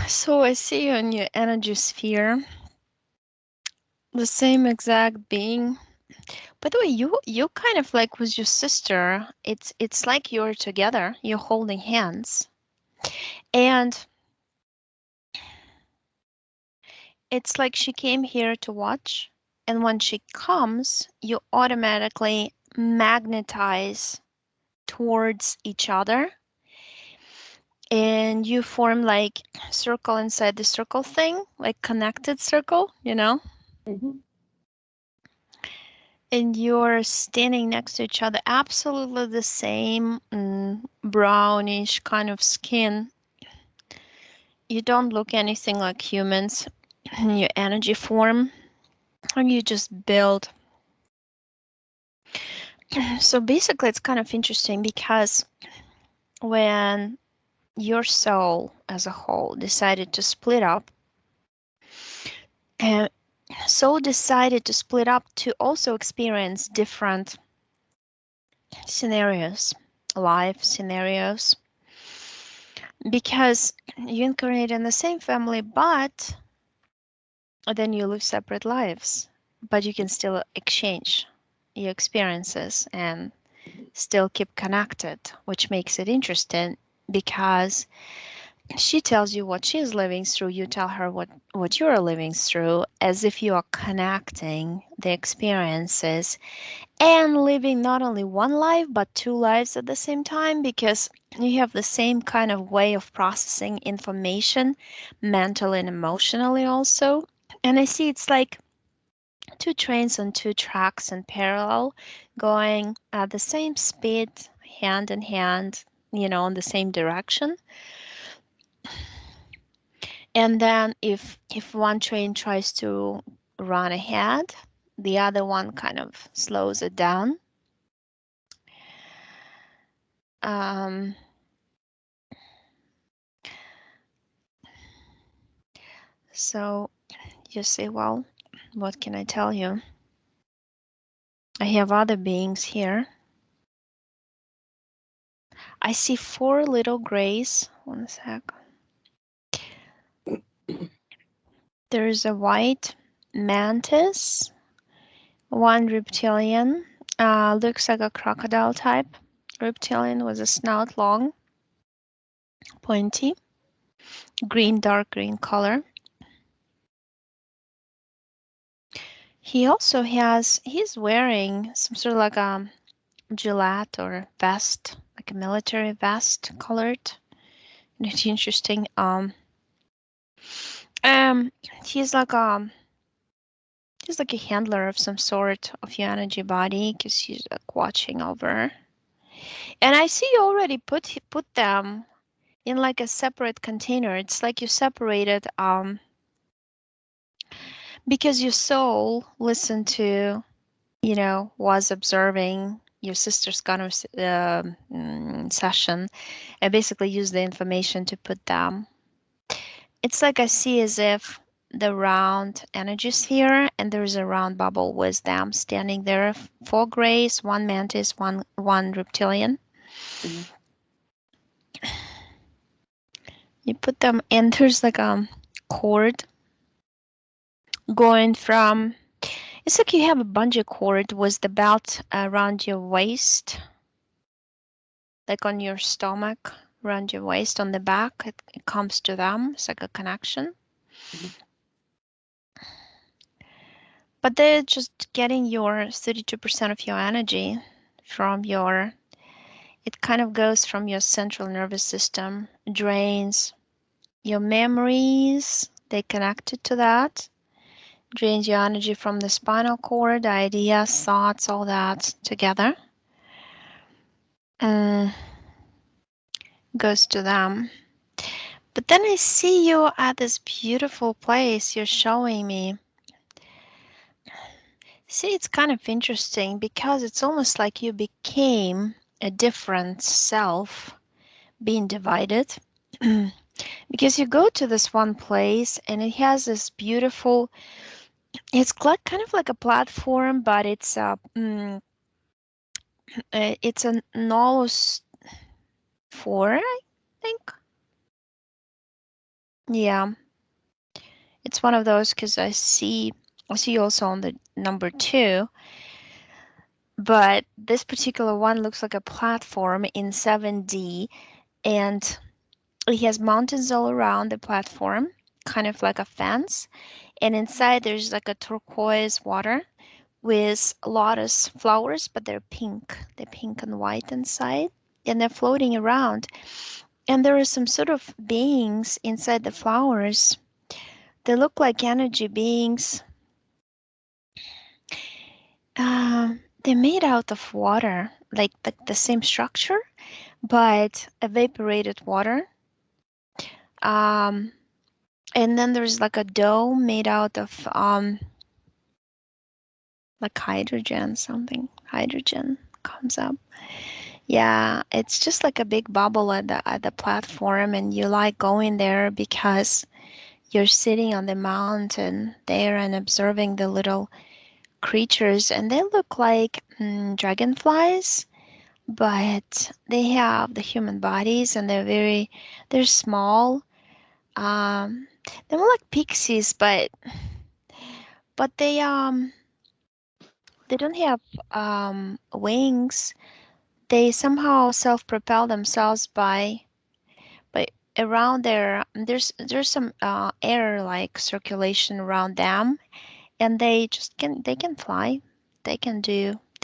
So I see you in your energy sphere, the same exact being. By the way, you kind of like with your sister. It's like you're together. You're holding hands, and it's like she came here to watch. And when she comes, you automatically magnetize towards each other, and you form like circle inside the circle thing, like connected circle, you know? Mm-hmm. And you're standing next to each other, absolutely the same brownish kind of skin. You don't look anything like humans in your energy form, and you just build. So basically, it's kind of interesting because when your soul as a whole decided to split up, and soul decided to split up to also experience different scenarios, life scenarios, because you incarnate in the same family, but then you live separate lives, but you can still exchange your experiences and still keep connected, which makes it interesting because she tells you what she's living through, you tell her what you're living through, as if you are connecting the experiences and living not only one life but two lives at the same time, because you have the same kind of way of processing information mentally and emotionally also. And I see it's like two trains on two tracks in parallel, going at the same speed, hand in hand, in the same direction. And then if one train tries to run ahead, the other one kind of slows it down. Um, so you say, well, what can I tell you? I have other beings here. I see four little grays. One sec. There is a white mantis, one reptilian, looks like a crocodile type. Reptilian with a snout long, pointy, green, dark green color. He's wearing some sort of like a gillette or vest, like a military vest colored. And it's interesting. Um, he's like a he's like a handler of some sort of your energy body because he's like watching over. And I see you already put them in like a separate container. It's like you separated because your soul listened to, was observing your sister's kind of session and basically used the information to put them. It's like I see as if the round energy sphere and there's a round bubble with them standing there. Four grays, one mantis, one reptilian. Mm-hmm. You put them and there's like a cord going from, it's like you have a bungee cord with the belt around your waist, like on your stomach, around your waist on the back. It comes to them. It's like a connection. Mm-hmm. But they're just getting your 32% of your energy from it kind of goes from your central nervous system, drains your memories, they connected to that, drains your energy from the spinal cord, ideas, thoughts, all that together. Goes to them. But then I see you at this beautiful place you're showing me. See, it's kind of interesting because it's almost like you became a different self being divided. Because you go to this one place and it has this beautiful It's kind of like a platform, but it's a Nolus 4, I think. Yeah, it's one of those because I see also on the number 2, but this particular one looks like a platform in 7D, and it has mountains all around the platform, kind of like a fence, and inside there's like a turquoise water with lotus flowers, but they're pink. They're pink and white inside, and they're floating around. And there are some sort of beings inside the flowers. They look like energy beings. They're made out of water, like the same structure, but evaporated water. Um, and then there's like a dough made out of like hydrogen, something. Hydrogen comes up. Yeah, it's just like a big bubble at the platform, and you like going there because you're sitting on the mountain there and observing the little creatures, and they look like dragonflies, but they have the human bodies, and they're small. They're more like pixies, but they don't have wings. They somehow self-propel themselves by around there's some air like circulation around them, and they can fly. They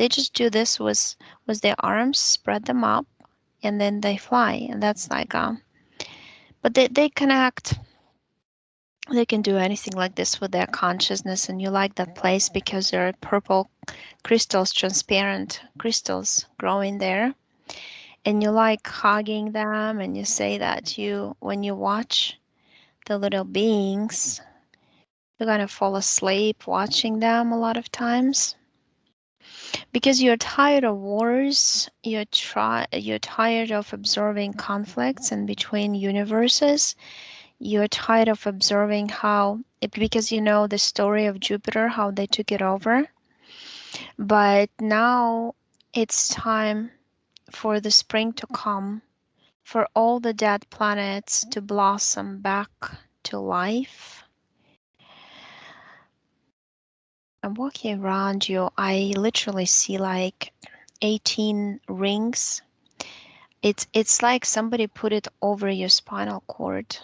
just do this with their arms, spread them up, and then they fly. And that's like but they connect. They can do anything like this with their consciousness, and you like that place because there are purple crystals, transparent crystals growing there, and you like hugging them, and you say that when you watch the little beings, you're gonna fall asleep watching them a lot of times because you're tired of wars. You're tired of observing conflicts in between universes. You're tired of observing because you know the story of Jupiter, how they took it over. But now it's time for the spring to come, for all the dead planets to blossom back to life. I'm walking around you. I literally see like 18 rings. It's like somebody put it over your spinal cord.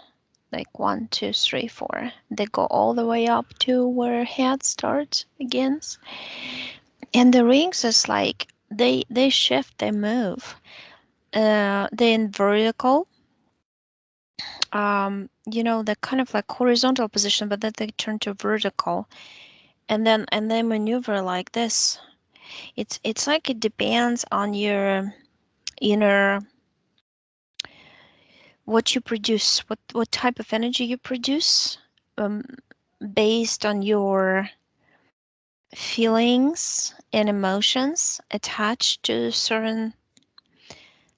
Like 1, 2, 3, 4. They go all the way up to where head starts, begins. And the rings is like they shift, they move. They're in vertical. They're kind of like horizontal position, but then they turn to vertical, and they maneuver like this. It's like it depends on your inner, what you produce, what type of energy you produce, um, based on your feelings and emotions attached to certain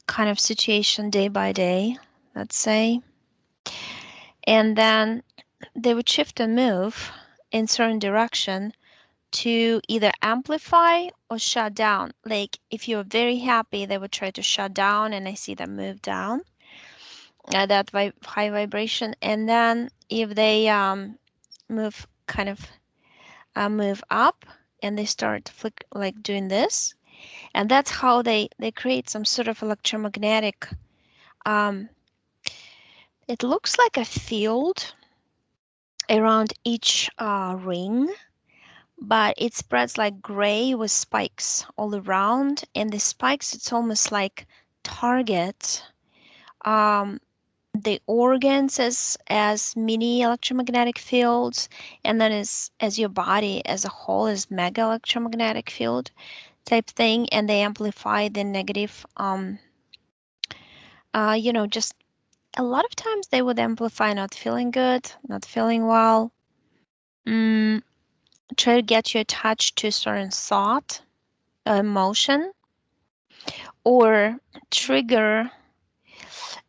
kind of situation day by day, let's say. And then they would shift and move in certain direction to either amplify or shut down. Like if you're very happy, they would try to shut down, and I see them move down that high vibration. And then if they move kind of move up, and they start like doing this, and that's how they create some sort of electromagnetic. Um, it looks like a field around each ring, but it spreads like gray with spikes all around, and the spikes, it's almost like target um, the organs as mini electromagnetic fields, and then as your body as a whole is mega electromagnetic field type thing, and they amplify the negative. Just a lot of times they would amplify not feeling good, not feeling well. Mm, Try to get you attached to a certain thought, emotion, or trigger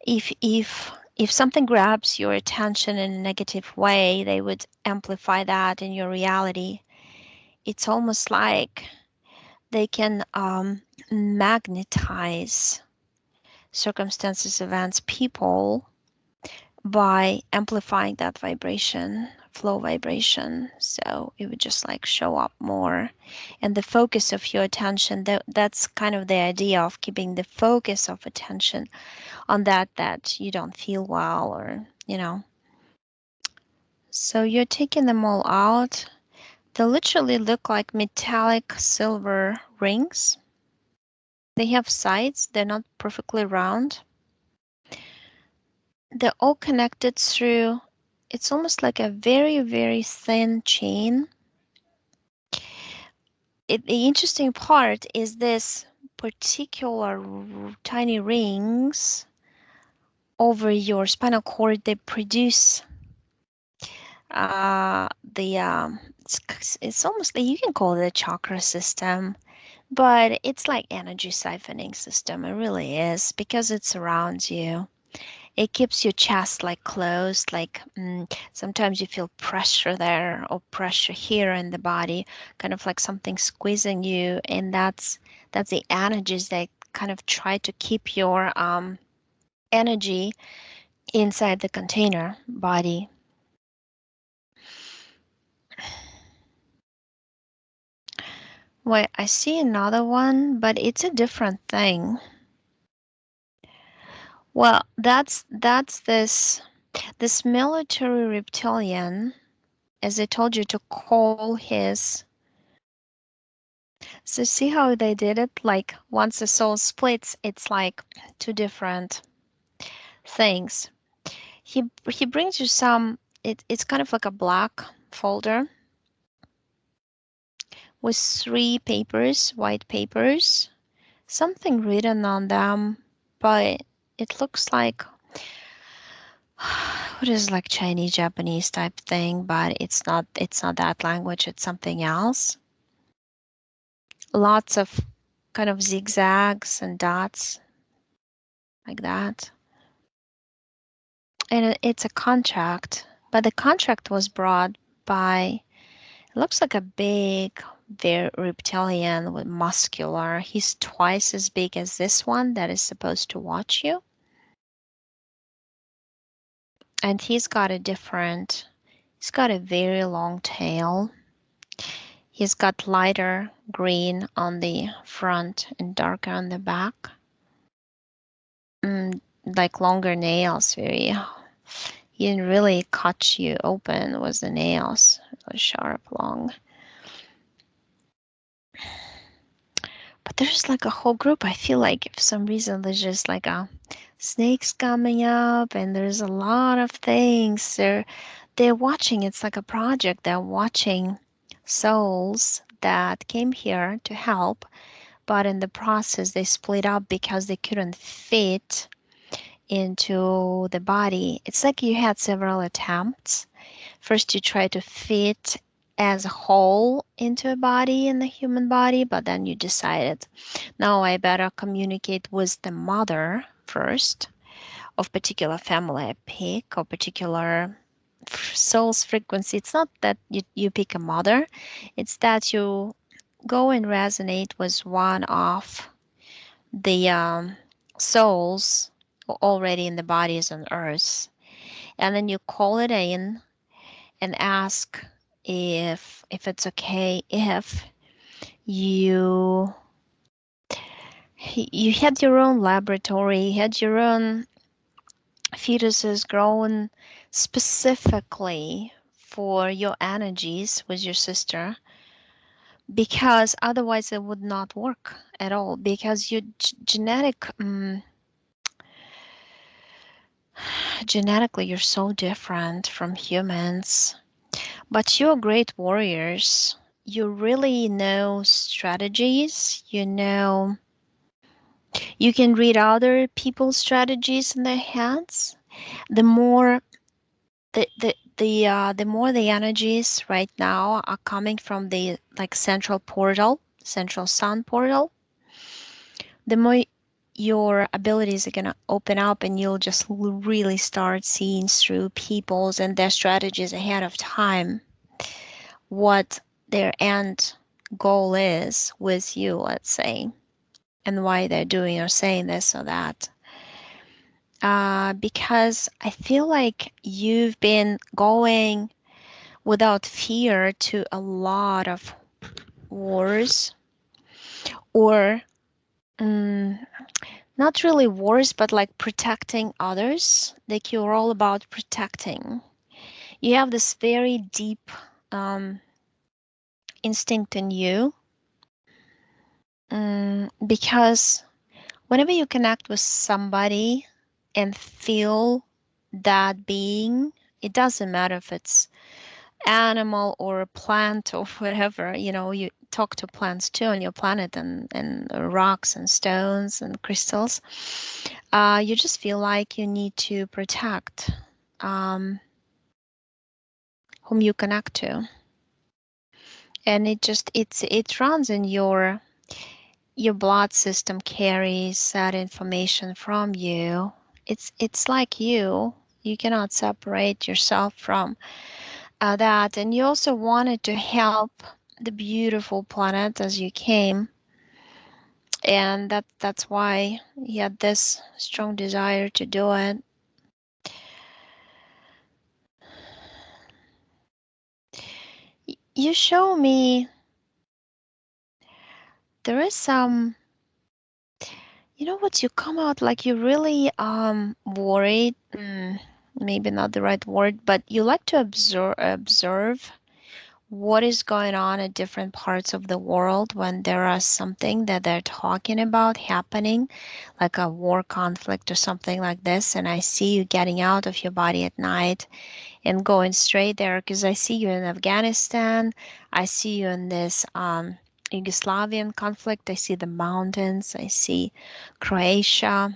if something grabs your attention in a negative way, they would amplify that in your reality. it's almost like they can magnetize circumstances, events, people by amplifying that vibration, flow vibration. So it would just like show up more. And the focus of your attention, that's kind of the idea of keeping the focus of attention on that you don't feel well, or, So you're taking them all out. They literally look like metallic silver rings. They have sides, they're not perfectly round. They're all connected through, it's almost like a very, very thin chain. The interesting part is this particular tiny rings over your spinal cord. They produce the it's almost like, you can call it a chakra system, but it's like energy siphoning system. It really is, because it surrounds you. It keeps your chest like closed, like sometimes you feel pressure there or pressure here in the body, kind of like something squeezing you, and that's the energies that kind of try to keep your energy inside the container body. Wait, I see another one, but it's a different thing. Well, that's this military reptilian, as I told you, to call his. So see how they did it? Like once the soul splits, it's like two different things. He brings you some. It's kind of like a black folder with 3 papers, white papers, something written on them, but it looks like what is like Chinese, Japanese type thing, but it's not. It's not that language. It's something else. Lots of kind of zigzags and dots like that. And it's a contract, but the contract was brought by, it looks like a big, very reptilian with muscular. He's twice as big as this one that is supposed to watch you. And he's got a very long tail. He's got lighter green on the front and darker on the back. Like longer nails, he didn't really cut you open with the nails. Really sharp, long. But there's like a whole group. I feel like for some reason there's just like a snakes coming up, and there's a lot of things. They're watching. It's like a project. They're watching souls that came here to help, but in the process they split up because they couldn't fit into the body. It's like you had several attempts. First, you try to fit as a whole into a body, in the human body, but then you decided, no, I better communicate with the mother first of particular family I pick, or particular soul's frequency. It's not that you pick a mother, it's that you go and resonate with one of the souls already in the bodies on earth, and then you call it in and ask if it's okay if you had your own laboratory, had your own fetuses grown specifically for your energies with your sister, because otherwise it would not work at all, because your genetically you're so different from humans. But you're great warriors. You really know strategies. You can read other people's strategies in their heads. The more the more the energies right now are coming from the like central sun portal, the more your abilities are gonna open up, and you'll just really start seeing through people's and their strategies ahead of time what their end goal is with you, let's say, and why they're doing or saying this or that. Because I feel like you've been going without fear to a lot of wars, or not really wars, but like protecting others. Like you're all about protecting. You have this very deep um, instinct in you, because whenever you connect with somebody and feel that being, it doesn't matter if it's animal or a plant or whatever, you talk to plants too on your planet, and rocks and stones and crystals. You just feel like you need to protect um, whom you connect to. And it runs in your blood system, carries that information from you. It's like you cannot separate yourself from that. And you also wanted to help the beautiful planet as you came, and that's why you had this strong desire to do it. You show me there is some, what, you come out like you really worried, maybe not the right word, but you like to observe what is going on at different parts of the world when there is something that they're talking about happening, like a war conflict or something like this. And I see you getting out of your body at night and going straight there, because I see you in Afghanistan. I see you in this Yugoslavian conflict. I see the mountains. I see Croatia.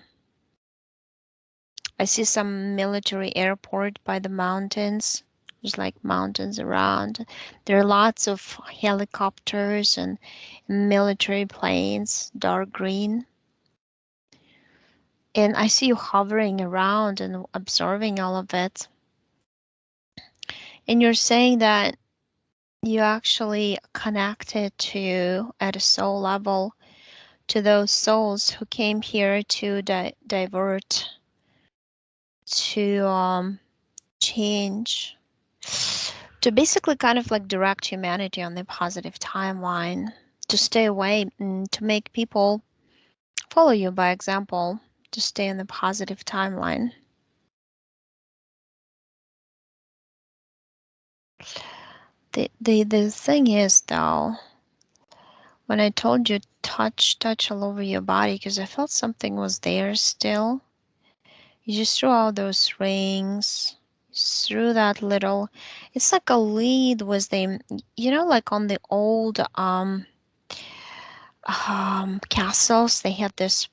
I see some military airport by the mountains. There's like mountains around. There are lots of helicopters and military planes, dark green. And I see you hovering around and observing all of it. And you're saying that you actually connected to, at a soul level, to those souls who came here to divert, to change, to basically kind of like direct humanity on the positive timeline, to stay away and to make people follow you by example, to stay in the positive timeline. The thing is, though, when I told you touch all over your body, because I felt something was there still, you just threw out those rings, threw that little, it's like a lead was the, like on the old castles, they had this,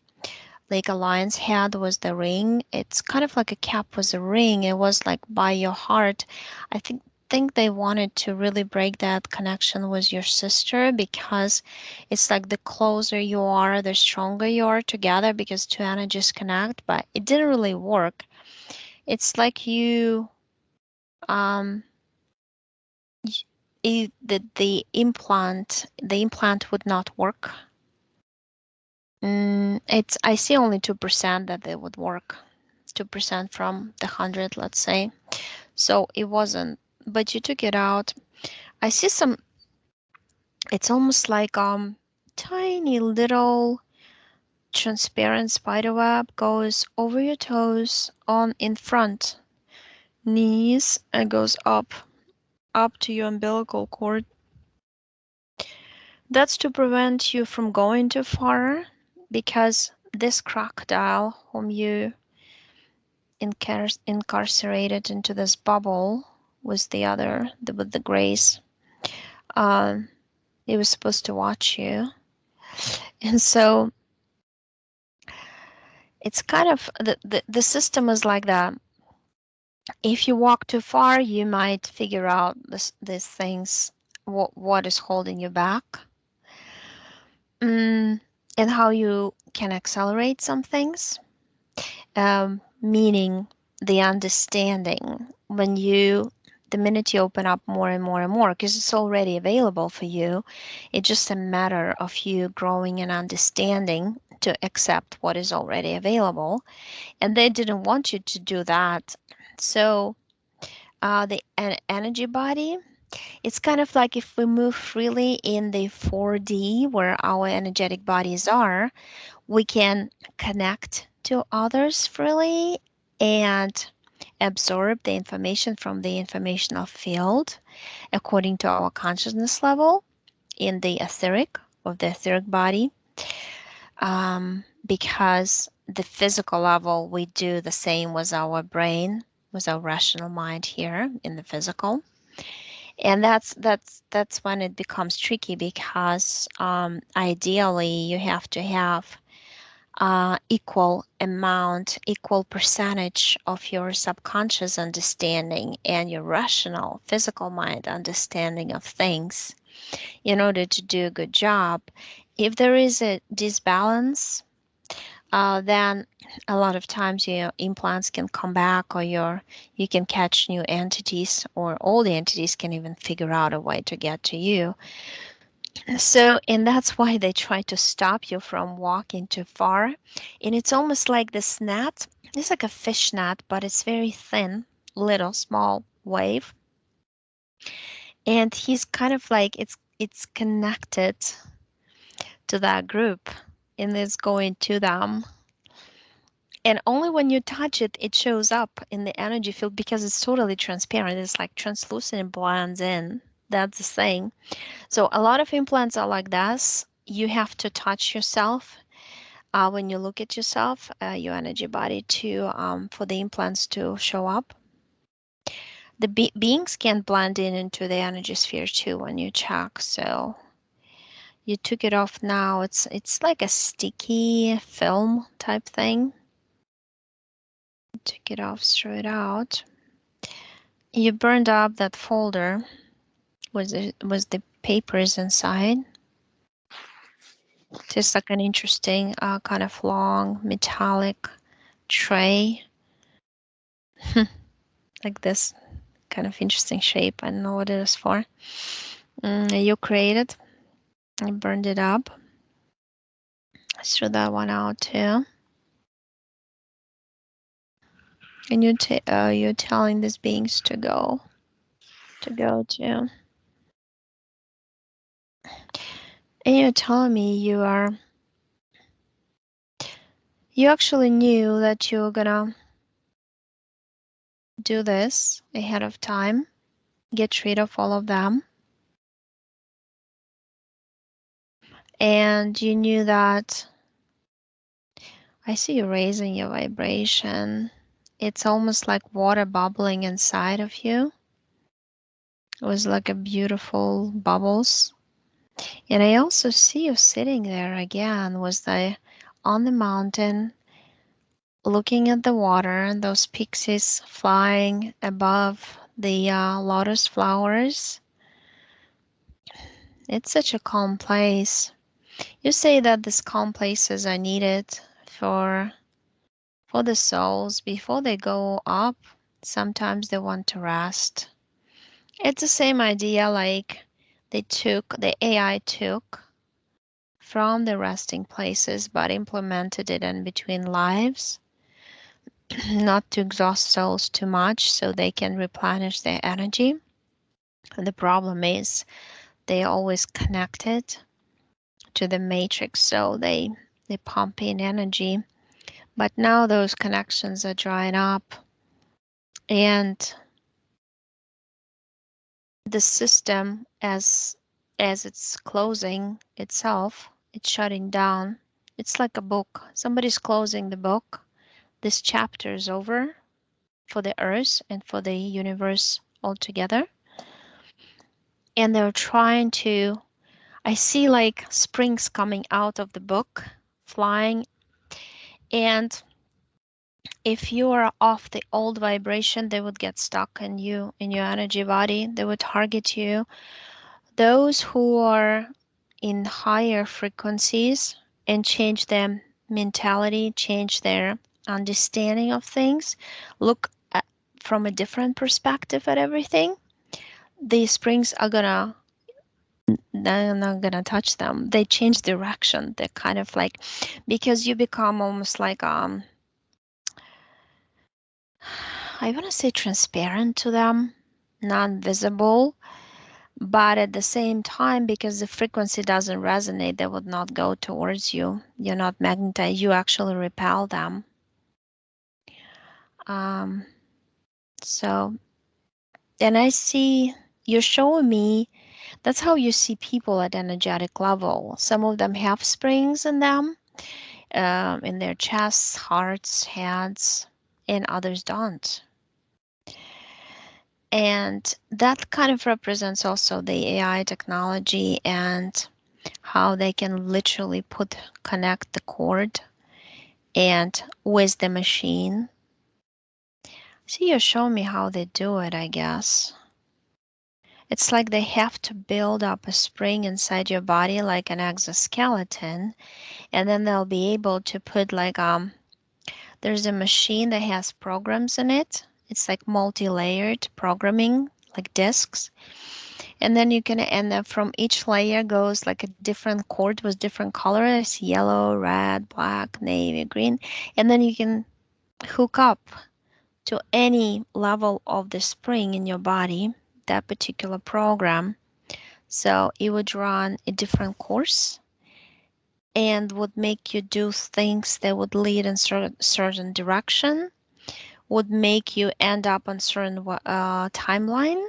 like a lion's head was the ring. It's kind of like a cap was a ring. It was like by your heart. I think they wanted to really break that connection with your sister, because it's like the closer you are, the stronger you are together, because two energies connect, but it didn't really work. It's like you um the implant would not work. It's, I see only 2% that they would work. 2% from the 100, let's say. So it wasn't, but you took it out. I see some, it's almost like tiny little transparent spider web goes over your toes, on in front, knees, and goes up to your umbilical cord. That's to prevent you from going too far, because this crocodile whom you incarcerated into this bubble with the other, with the grace, um, it was supposed to watch you. And so it's kind of, the system is like that. If you walk too far, you might figure out these things, what is holding you back, and how you can accelerate some things, meaning the understanding when you the minute you open up more and more and more, because it's already available for you, it's just a matter of you growing and understanding to accept what is already available. And they didn't want you to do that. So the energy body, it's kind of like if we move freely in the 4D where our energetic bodies are, we can connect to others freely and absorb the information from the informational field according to our consciousness level in the etheric body, because the physical level we do the same with our brain, with our rational mind here in the physical. And that's when it becomes tricky, because ideally you have to have equal amount, equal percentage of your subconscious understanding and your rational physical mind understanding of things in order to do a good job. If there is a disbalance, then a lot of times your implants can come back, or you can catch new entities, or all the entities can even figure out a way to get to you. So, and that's why they try to stop you from walking too far. And it's almost like this net. It's like a fish net, but it's very thin, little, small wave. And he's kind of like it's connected to that group and it's going to them. And only when you touch it, it shows up in the energy field because it's totally transparent. It's like translucent and blends in. That's the thing. So a lot of implants are like this. You have to touch yourself when you look at yourself, your energy body, to for the implants to show up. The beings can blend in into the energy sphere too when you check. So you took it off now. It's like a sticky film type thing. Took it off, threw it out. You burned up that folder. Was the papers inside? Just like an interesting kind of long metallic tray. Like this kind of interesting shape. I don't know what it is for. You created. You burned it up. I threw that one out too. And you're telling these beings to go to. And you're telling me you actually knew that you were gonna do this ahead of time, get rid of all of them. And you knew that. I see you raising your vibration. It's almost like water bubbling inside of you. It was like a beautiful bubbles. And I also see you sitting there again on the mountain, looking at the water and those pixies flying above the lotus flowers. It's such a calm place. You say that these calm places are needed for the souls before they go up. Sometimes they want to rest. It's the same idea like the AI took from the resting places but implemented it in between lives, not to exhaust souls too much so they can replenish their energy. And the problem is they always connected to the matrix, so they pump in energy. But now those connections are drying up, and the system, as it's closing itself, it's shutting down. It's like a book. Somebody's closing the book. This chapter is over for the earth and for the universe altogether. And they're trying to, I see like springs coming out of the book, flying. And if you are off the old vibration, they would get stuck in you, in your energy body. They would target you. Those who are in higher frequencies and change their mentality, change their understanding of things, look at, from a different perspective at everything, these springs are gonna, they're not gonna touch them. They change direction. They're kind of like, because you become almost like I want to say transparent to them, non-visible, but at the same time, because the frequency doesn't resonate, they would not go towards you. You're not magnetized. You actually repel them. Um, so, and I see you're showing me that's how you see people at energetic level. Some of them have springs in them, in their chests, hearts, heads, and others don't. And that kind of represents also the AI technology and how they can literally connect the cord and with the machine. So you're showing me how they do it, I guess. It's like they have to build up a spring inside your body like an exoskeleton, and then they'll be able to put like there's a machine that has programs in it. It's like multi-layered programming, like discs. And then you can, and then from each layer goes like a different cord with different colors, yellow, red, black, navy, green. And then you can hook up to any level of the spring in your body, that particular program. So it would run a different course and would make you do things that would lead in certain direction, would make you end up on certain timeline.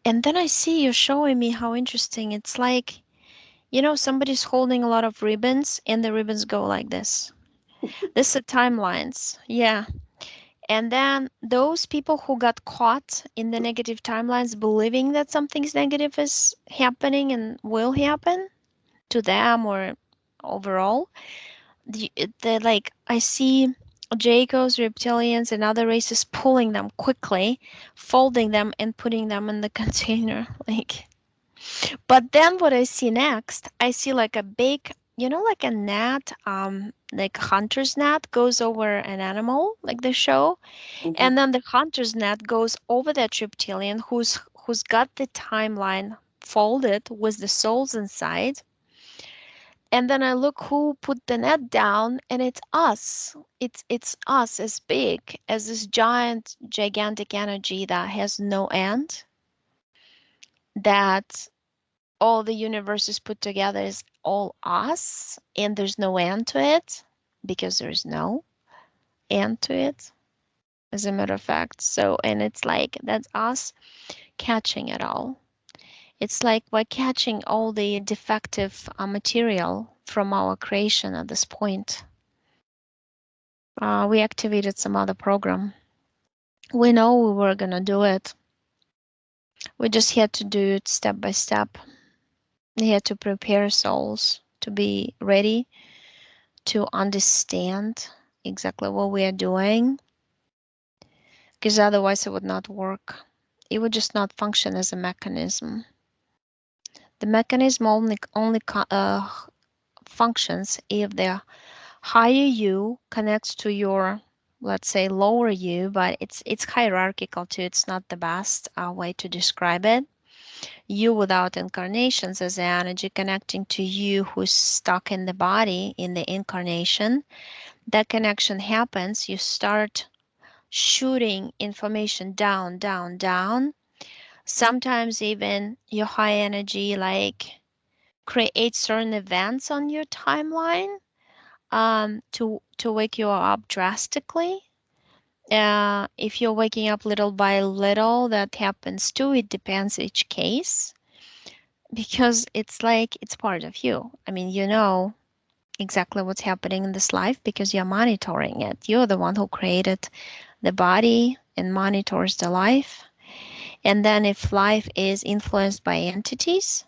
And then I see you showing me how interesting it's like, somebody's holding a lot of ribbons and the ribbons go like this. This are timelines. Yeah. And then those people who got caught in the negative timelines believing that something's negative is happening and will happen to them or overall, the like I see Jacobs, reptilians, and other races pulling them quickly, folding them and putting them in the container. But then what I see next, I see like a big, like a net, like hunter's net goes over an animal, like the show, and then the hunter's net goes over that reptilian who's got the timeline folded with the souls inside. And then I look who put the net down, and it's us. It's us as big as this gigantic energy that has no end. That all the universe is put together is all us, and there's no end to it because there's no end to it, as a matter of fact. So, and it's like that's us catching it all. It's like we're catching all the defective material from our creation at this point. We activated some other program. We know we were gonna do it. We just had to do it step by step. We had to prepare souls to be ready to understand exactly what we are doing, because otherwise it would not work. It would just not function as a mechanism. The mechanism only functions if the higher you connects to your, let's say, lower you, but it's hierarchical too. It's not the best way to describe it. You without incarnations as the energy connecting to you who's stuck in the body in the incarnation. That connection happens. You start shooting information down, down, down. Sometimes even your high energy like creates certain events on your timeline to wake you up drastically. If you're waking up little by little, that happens too. It depends each case because it's like it's part of you. I mean, you know exactly what's happening in this life because you're monitoring it. You're the one who created the body and monitors the life. And then if life is influenced by entities,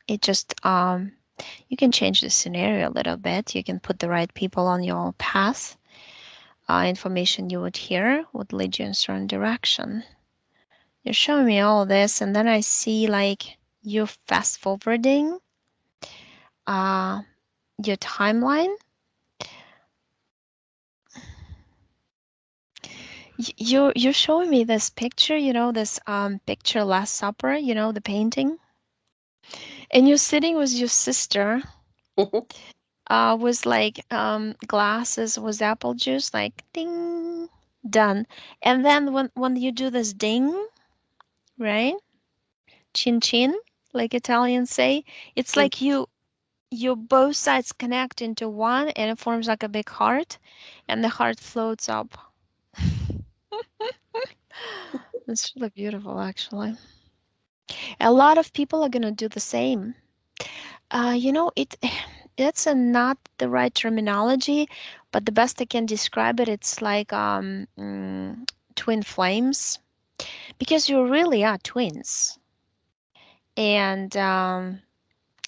it just you can change the scenario a little bit. You can put the right people on your path. Information you would hear would lead you in a certain direction. You're showing me all this, and then I see like you fast forwarding uh, your timeline. You're showing me this picture, this picture Last Supper, the painting, and you're sitting with your sister, with like glasses with apple juice, like ding, done. And then when you do this ding, right? Chin chin, like Italians say, it's like you both sides connect into one and it forms like a big heart and the heart floats up. It's really beautiful, actually. A lot of people are gonna do the same. It it's not the right terminology, but the best I can describe it, it's like twin flames, because you really are twins, and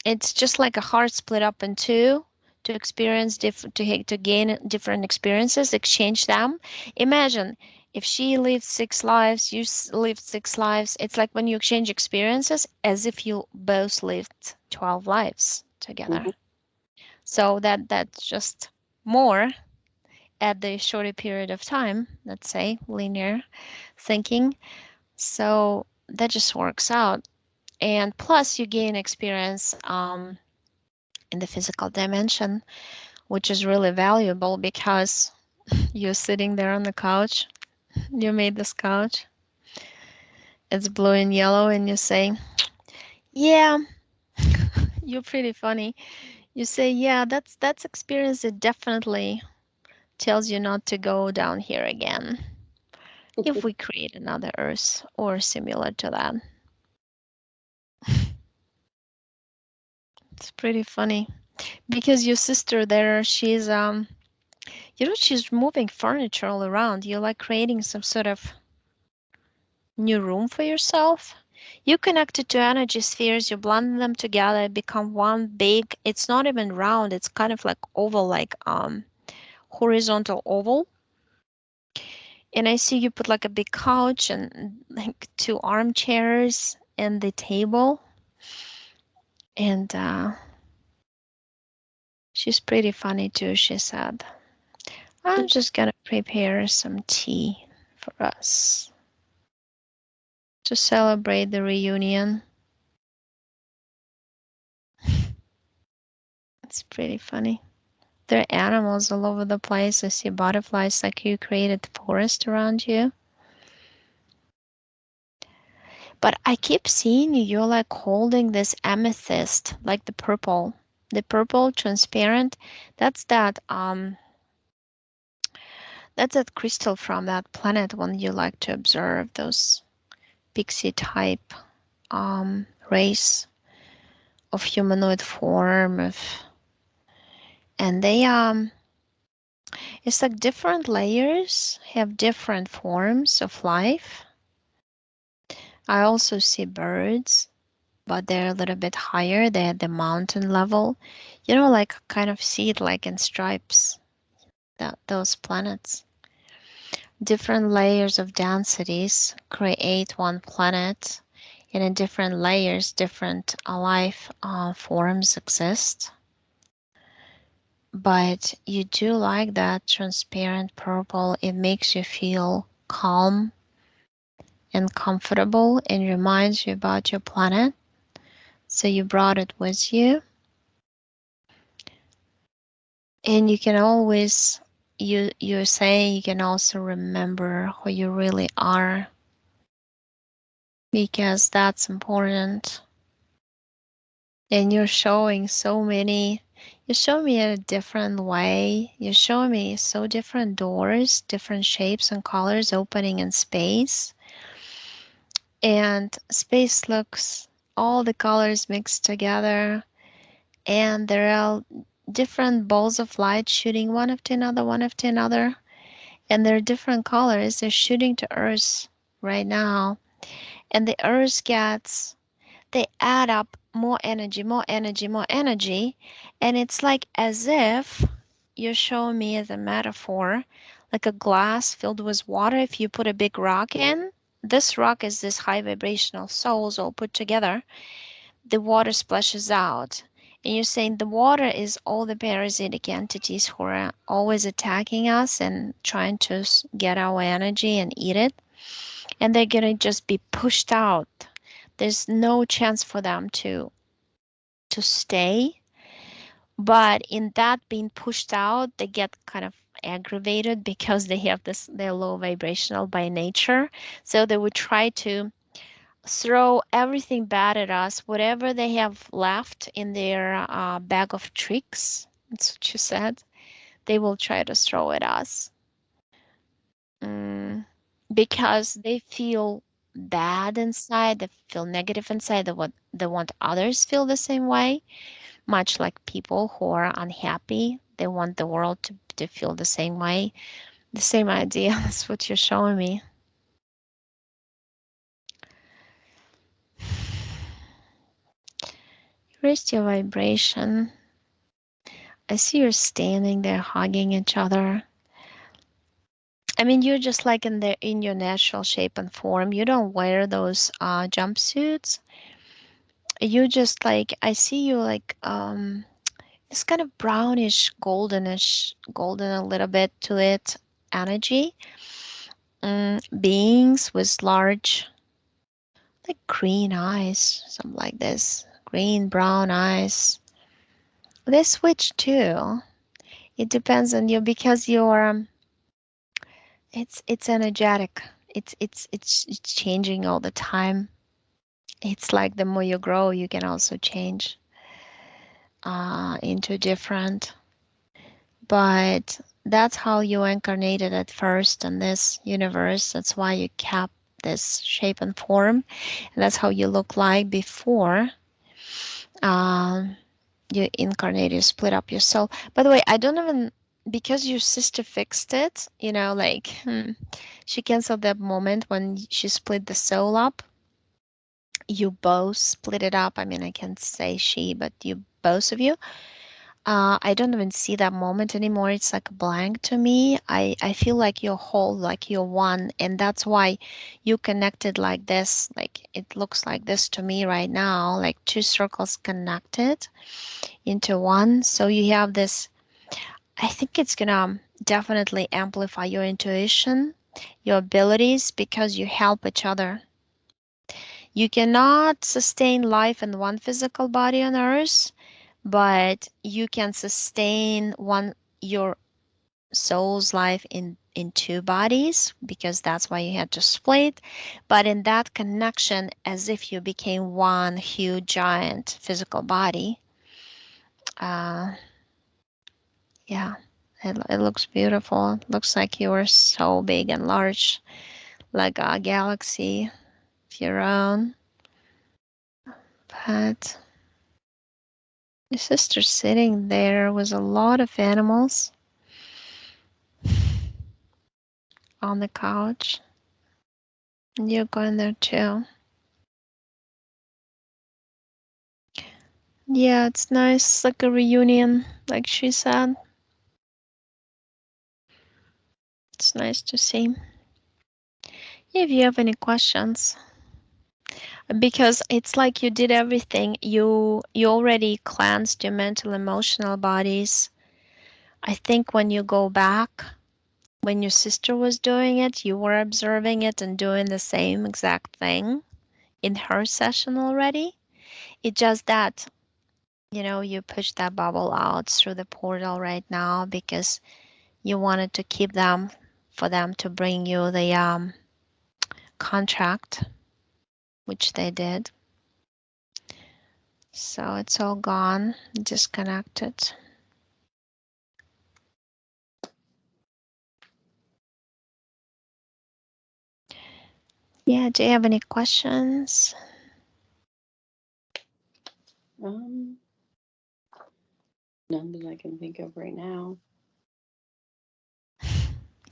it's just like a heart split up in two to experience to gain different experiences, exchange them. Imagine if she lived 6 lives, you lived 6 lives. It's like when you exchange experiences, as if you both lived 12 lives together. So that's just more at the shorter period of time, let's say linear thinking. So that just works out. And plus you gain experience in the physical dimension, which is really valuable because you're sitting there on the couch. You made this couch. It's blue and yellow, and you say, "Yeah, you're pretty funny." You say, "Yeah, that's experience that definitely tells you not to go down here again if we create another Earth or similar to that." It's pretty funny because your sister there, she's moving furniture all around. You're like creating some sort of new room for yourself. You connect it to energy spheres, you blend them together, become one big, it's not even round, it's kind of like oval, like horizontal oval. And I see you put like a big couch and like two armchairs and the table. And she's pretty funny too, she said. I'm just gonna prepare some tea for us to celebrate the reunion. It's pretty funny. There are animals all over the place. I see butterflies, like you created the forest around you. But I keep seeing you, you're like holding this amethyst, like the purple. The purple transparent, that's that crystal from that planet when you like to observe those pixie type race of humanoid form of, and they it's like different layers have different forms of life. I also see birds, but they're a little bit higher. They're at the mountain level. Like kind of see it like in stripes, those planets. Different layers of densities create one planet, and in different layers, different life forms exist. But you do like that transparent purple. It makes you feel calm and comfortable and reminds you about your planet. So you brought it with you. And you can always, you're saying you can also remember who you really are, because that's important. And you show me a different way. You show me so different doors, different shapes and colors opening in space. And space looks all the colors mixed together, and there are different balls of light shooting one after another, one after another. And they're different colors. They're shooting to Earth right now. And the Earth they add up more energy, more energy, more energy. And it's like as if you're showing me as a metaphor, like a glass filled with water. If you put a big rock in, this rock is this high vibrational souls all put together. The water splashes out. And you're saying the water is all the parasitic entities who are always attacking us and trying to get our energy and eat it. And they're going to just be pushed out. There's no chance for them to stay. But in that being pushed out, they get kind of aggravated because they have this, they're low vibrational by nature. So they would try to throw everything bad at us, whatever they have left in their bag of tricks. That's what you said. They will try to throw at us. Mm, because they feel bad inside, they feel negative inside, they want others feel the same way, much like people who are unhappy. They want the world to feel the same way. The same idea. That's what you're showing me. Raise your vibration. I see you're standing there hugging each other. I mean, you're just like in your natural shape and form. You don't wear those jumpsuits. You just like, I see you like this kind of brownish, goldenish, golden a little bit to it energy. Beings with large, like green eyes, something like this. Green, brown eyes. They switch too. It depends on you because you're it's energetic. It's changing all the time. It's like the more you grow, you can also change into different. But that's how you incarnated at first in this universe. That's why you kept this shape and form. And that's how you look like before you incarnated, you split up your soul. By the way, I don't even, because your sister fixed it, like she canceled that moment when she split the soul up. You both split it up. I mean, I can't say she, but you, both of you. I don't even see that moment anymore. It's like a blank to me. I feel like you're whole, like you're one. And that's why you connected like this. Like it looks like this to me right now, like two circles connected into one. So you have this, I think it's gonna definitely amplify your intuition, your abilities, because you help each other. You cannot sustain life in one physical body on earth, but you can sustain your soul's life in two bodies, because that's why you had to split. But in that connection, as if you became one huge giant physical body, uh, yeah, it looks beautiful. It looks like you are so big and large, like a galaxy of your own. But your sister's sitting there with a lot of animals on the couch. And you're going there too. Yeah, it's nice, like a reunion, like she said. It's nice to see. If you have any questions, because it's like you did everything. You already cleansed your mental, emotional bodies. I think when you go back, when your sister was doing it, you were observing it and doing the same exact thing in her session already. It's just that, you pushed that bubble out through the portal right now because you wanted to keep them, for them to bring you the contract, which they did. So it's all gone, disconnected. Yeah, do you have any questions? None that I can think of right now.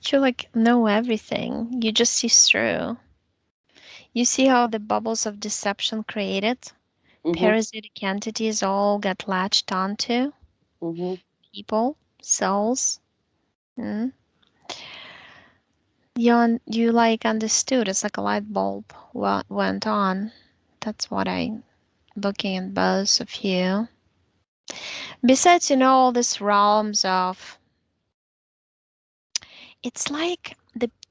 You like know everything. You just see through. You see how the bubbles of deception created? Mhm. Parasitic entities all get latched onto Mhm. people, souls. Mm. You like understood. It's like a light bulb went on. That's what I looking at both of you. Besides, all these realms of, it's like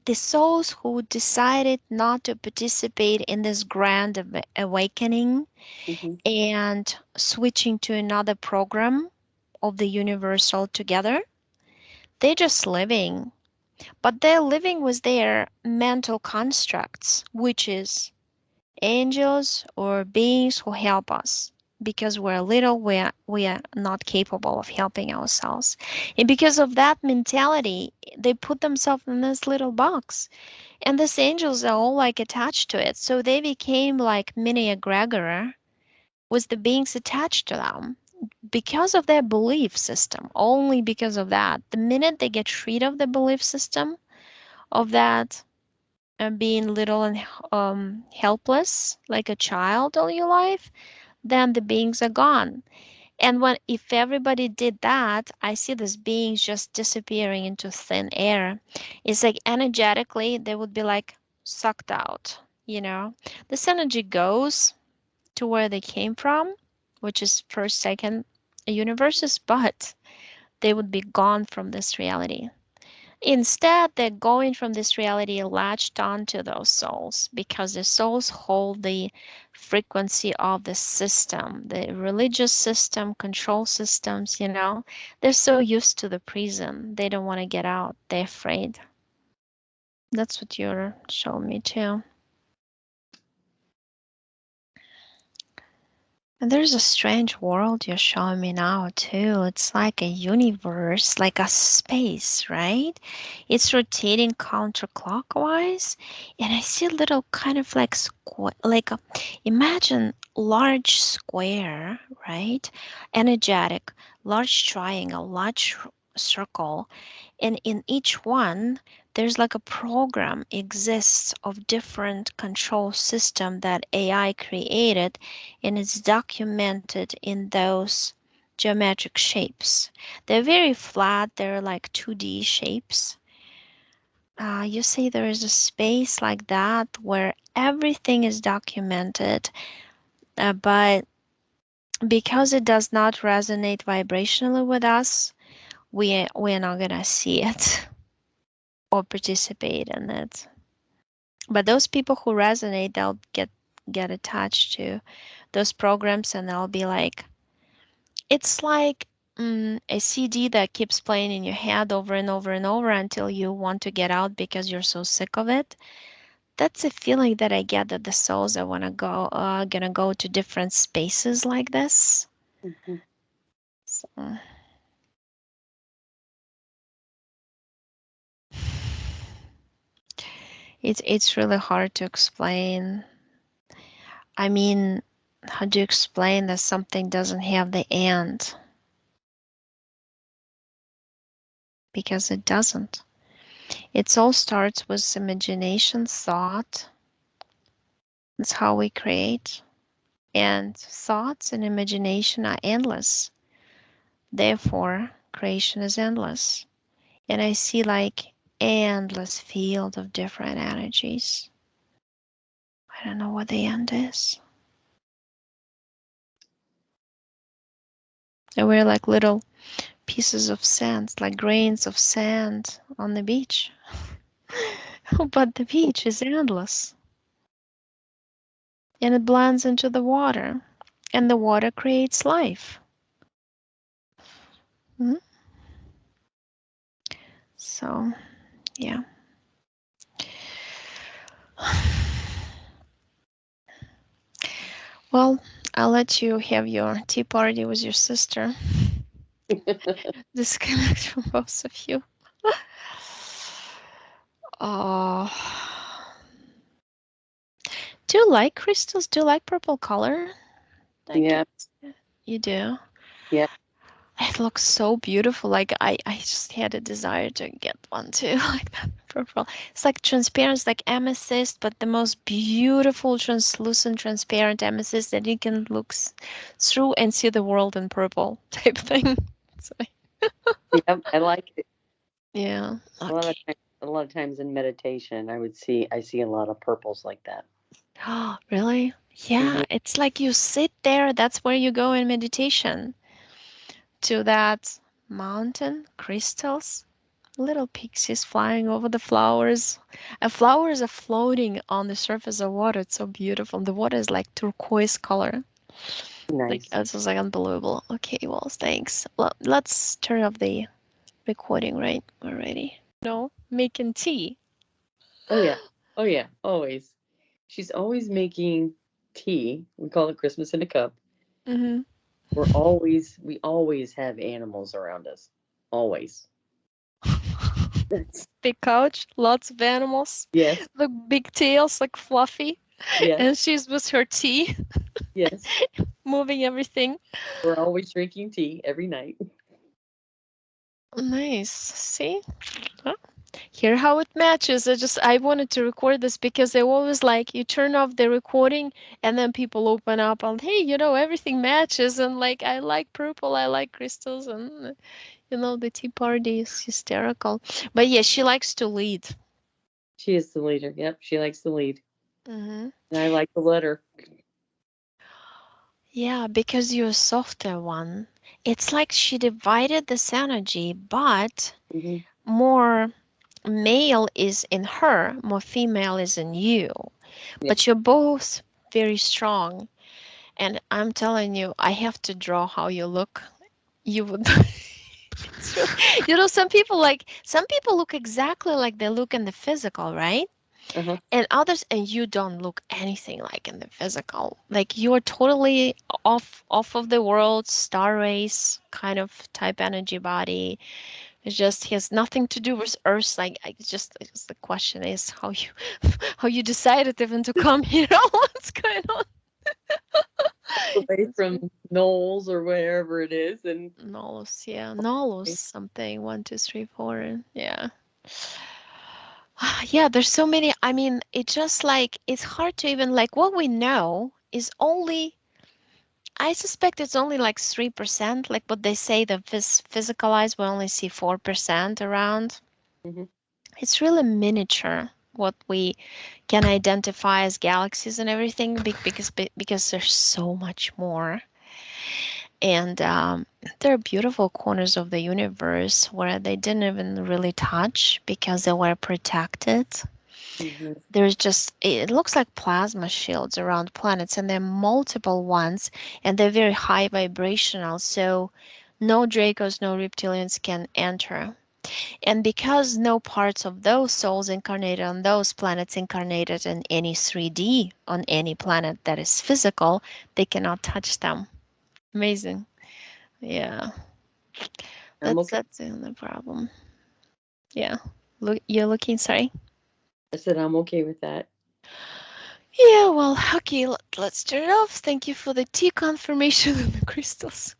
the souls who decided not to participate in this grand awakening Mm-hmm. and switching to another program of the universe altogether. They're just living, but they're living with their mental constructs, which is angels or beings who help us. Because we're little, we are not capable of helping ourselves. And because of that mentality, they put themselves in this little box. And these angels are all like attached to it. So they became like mini egregor with the beings attached to them because of their belief system, only because of that. The minute they get rid of the belief system of that being little and helpless like a child all your life, then the beings are gone. And when if everybody did that, I see these beings just disappearing into thin air. It's like energetically they would be like sucked out, you know. This energy goes to where they came from, which is first, second universes, but they would be gone from this reality. Instead, they're going from this reality latched onto those souls because the souls hold the frequency of the system, the religious system, control systems. They're so used to the prison, they don't want to get out. They're afraid. That's what you're showing me too. And there's a strange world you're showing me now, too. It's like a universe, like a space, right? It's rotating counterclockwise, and I see a little kind of like imagine large square, right? Energetic, large triangle, large circle, and in each one there's like a program exists of different control system that AI created, and it's documented in those geometric shapes. They're very flat, they're like 2D shapes. You see, there is a space like that where everything is documented, but because it does not resonate vibrationally with us, we're not gonna see it or participate in it. But those people who resonate, they'll get attached to those programs, and they'll be like, it's like a CD that keeps playing in your head over and over and over until you want to get out because you're so sick of it. That's a feeling that I get, that the souls that want to go gonna go to different spaces like this. Mm-hmm. So, it's really hard to explain. I mean, how do you explain that something doesn't have the end? Because it doesn't. It all starts with imagination, thought. That's how we create. And thoughts and imagination are endless. Therefore, creation is endless. And I see like endless field of different energies. I don't know what the end is. And we're like little pieces of sand, like grains of sand on the beach. But the beach is endless. And it blends into the water. And the water creates life. Mhm. So, yeah. Well, I'll let you have your tea party with your sister. Disconnect from both of you. Oh, do you like crystals? Do you like purple color? Like Yeah. it's, you do. Yep. It looks so beautiful. Like I just had a desire to get one too, like that purple. It's like transparent, it's like amethyst, but the most beautiful, translucent, transparent amethyst that you can look through and see the world in purple type thing. So, Yep. I like it. yeah. A lot of Okay. times, a lot of times in meditation, I see a lot of purples like that. Oh, really? Yeah. Hmm. It's like you sit there. That's where you go in meditation. to that mountain, crystals, little pixies flying over the flowers. And flowers are floating on the surface of water. It's so beautiful. The water is like turquoise color. Like Nice. this is like unbelievable. Okay, well, thanks. Let's turn off the recording, right? Already. No, making tea. Oh yeah. Oh yeah. Always. She's always making tea. We call it Christmas in a cup. Mm-hmm. We always have animals around us. Always. That's Big couch, lots of animals. yes, The big tails, like fluffy. yes, And she's with her tea, yes. moving everything. We're always drinking tea every night. Nice. See? Huh? Hear how it matches. I wanted to record this because they always like you turn off the recording and then people open up and hey, everything matches and like I like purple, I like crystals and the tea party is hysterical. But yeah, she likes to lead. She is the leader. Yep, she likes to lead. Hmm. And I like to let her. Yeah, because you're a softer one. It's like she divided this energy, but Hmm. more male is in her, more female is in you. Yeah. But you're both very strong. And I'm telling you, I have to draw how you look. You would, some people look exactly like they look in the physical, right? Uh-huh. And others, and you don't look anything like in the physical. Like you're totally off of the world, star race kind of type energy body. It just has nothing to do with Earth. Like it's the question is how you how you decided even to come here. What's going on? Away It's from Knowles or wherever it is, and Nolus, yeah, Nolus something. 1, 2, 3, 4. Yeah. Yeah, there's so many. I mean, it's just like it's hard to even like what we know is only. I suspect it's only like 3%. Like what they say, the physical eyes will only see 4% around. hmm It's really miniature what we can identify as galaxies and everything because there's so much more. And there are beautiful corners of the universe where they didn't even really touch because they were protected. hmm There's just, it looks like plasma shields around planets, and there are multiple ones, and they're very high vibrational, so no Dracos, no reptilians can enter. And because no parts of those souls incarnated on those planets incarnated in any 3D on any planet that is physical, they cannot touch them. Amazing. Yeah. I'm okay. That's the only problem. Yeah. Look, you're looking, sorry. I said I'm okay with that. Yeah, well, okay, let's turn it off. Thank you for the tea confirmation and the crystals.